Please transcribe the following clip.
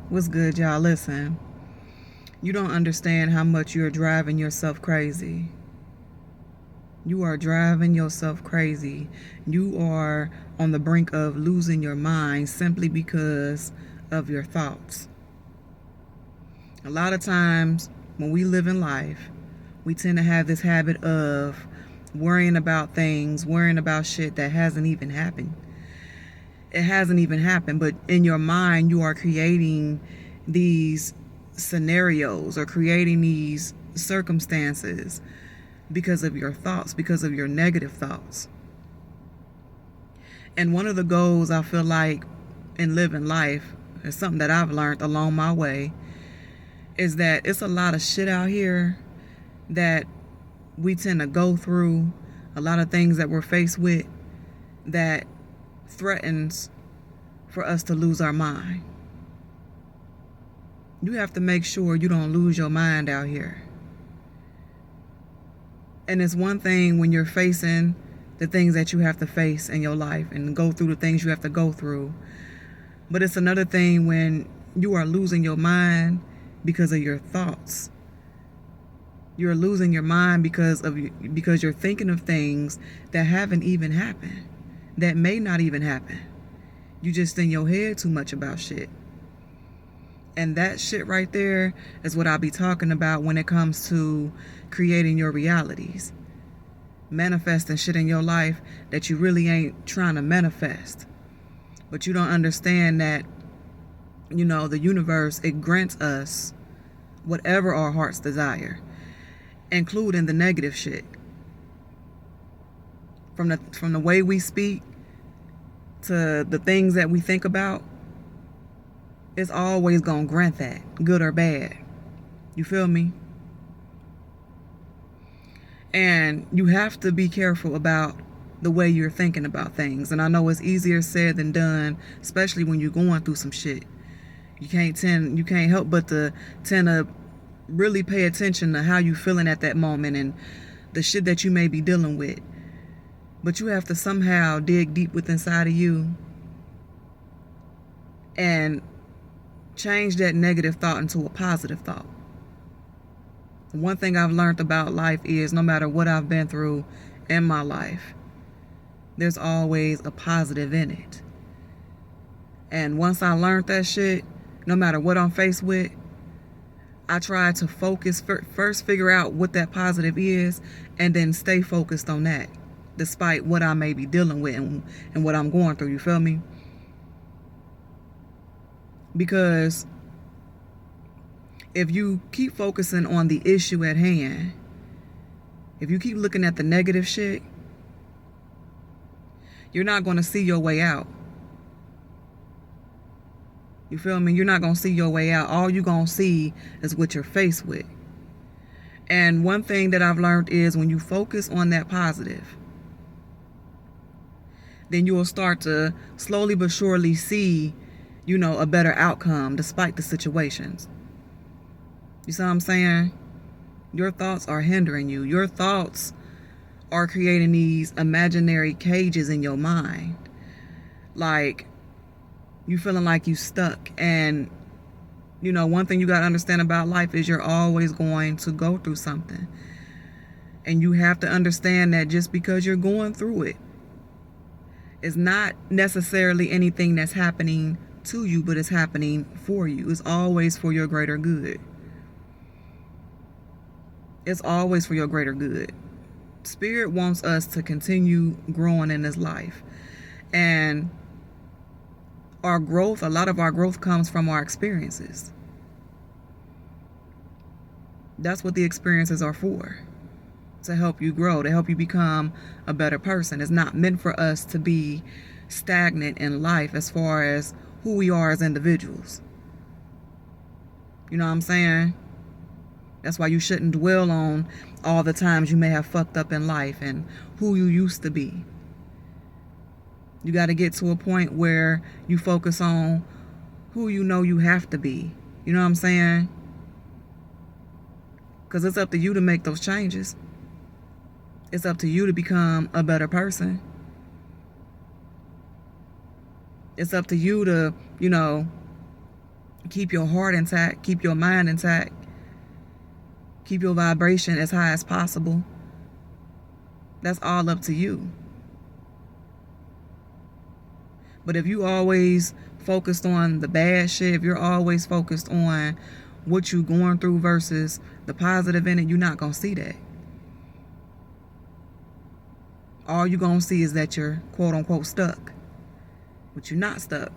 What's good, y'all? Listen, you don't understand how much you're driving yourself crazy. You are driving yourself crazy. You are on the brink of losing your mind simply because of your thoughts. A lot of times when we live in life, we tend to have this habit of worrying about things, worrying about shit that hasn't even happened. It hasn't even happened, but in your mind, you are creating these scenarios or creating these circumstances because of your thoughts, because of your negative thoughts. And one of the goals I feel like in living life is something that I've learned along my way is that it's a lot of shit out here that we tend to go through, a lot of things that we're faced with that threatens for us to lose our mind. You have to make sure you don't lose your mind out here. And it's one thing when you're facing the things that you have to face in your life and go through the things you have to go through. But it's another thing when you are losing your mind because of your thoughts. You're losing your mind because you're thinking of things that haven't even happened, that may not even happen. You just in your head too much about shit. And that shit right there is what I'll be talking about when it comes to creating your realities. Manifesting shit in your life that you really ain't trying to manifest. But you don't understand that, the universe, it grants us whatever our hearts desire, including the negative shit. From the way we speak to the things that we think about, it's always gonna grant that, good or bad. You feel me? And you have to be careful about the way you're thinking about things. And I know it's easier said than done, especially when you're going through some shit. You can't help but to tend to really pay attention to how you feeling at that moment and the shit that you may be dealing with. But you have to somehow dig deep within inside of you and change that negative thought into a positive thought. One thing I've learned about life is no matter what I've been through in my life, there's always a positive in it. And once I learned that shit, no matter what I'm faced with, I try to focus, first figure out what that positive is, and then stay focused on that, despite what I may be dealing with and what I'm going through, you feel me? Because if you keep focusing on the issue at hand, if you keep looking at the negative shit, you're not going to see your way out. You feel me? You're not going to see your way out. All you're going to see is what you're faced with. And one thing that I've learned is when you focus on that positive, then you will start to slowly but surely see, a better outcome despite the situations. You see what I'm saying? Your thoughts are hindering you. Your thoughts are creating these imaginary cages in your mind. Like, you feeling like you stuck. And, one thing you got to understand about life is you're always going to go through something. And you have to understand that just because you're going through it is not necessarily anything that's happening to you, but it's happening for you. It's always for your greater good. It's always for your greater good. Spirit wants us to continue growing in this life. And our growth, a lot of our growth comes from our experiences. That's what the experiences are for. To help you grow, to help you become a better person. It's not meant for us to be stagnant in life as far as who we are as individuals. You know what I'm saying? That's why you shouldn't dwell on all the times you may have fucked up in life and who you used to be. You got to get to a point where you focus on who you know you have to be. You know what I'm saying? Because it's up to you to make those changes. It's up to you to become a better person. It's up to you to, Keep your heart intact. Keep your mind intact. Keep your vibration as high as possible. That's all up to you. But if you always focused on the bad shit, if you're always focused on what you're going through versus the positive in it, you're not going to see that. All you're going to see is that you're quote unquote stuck. But you're not stuck.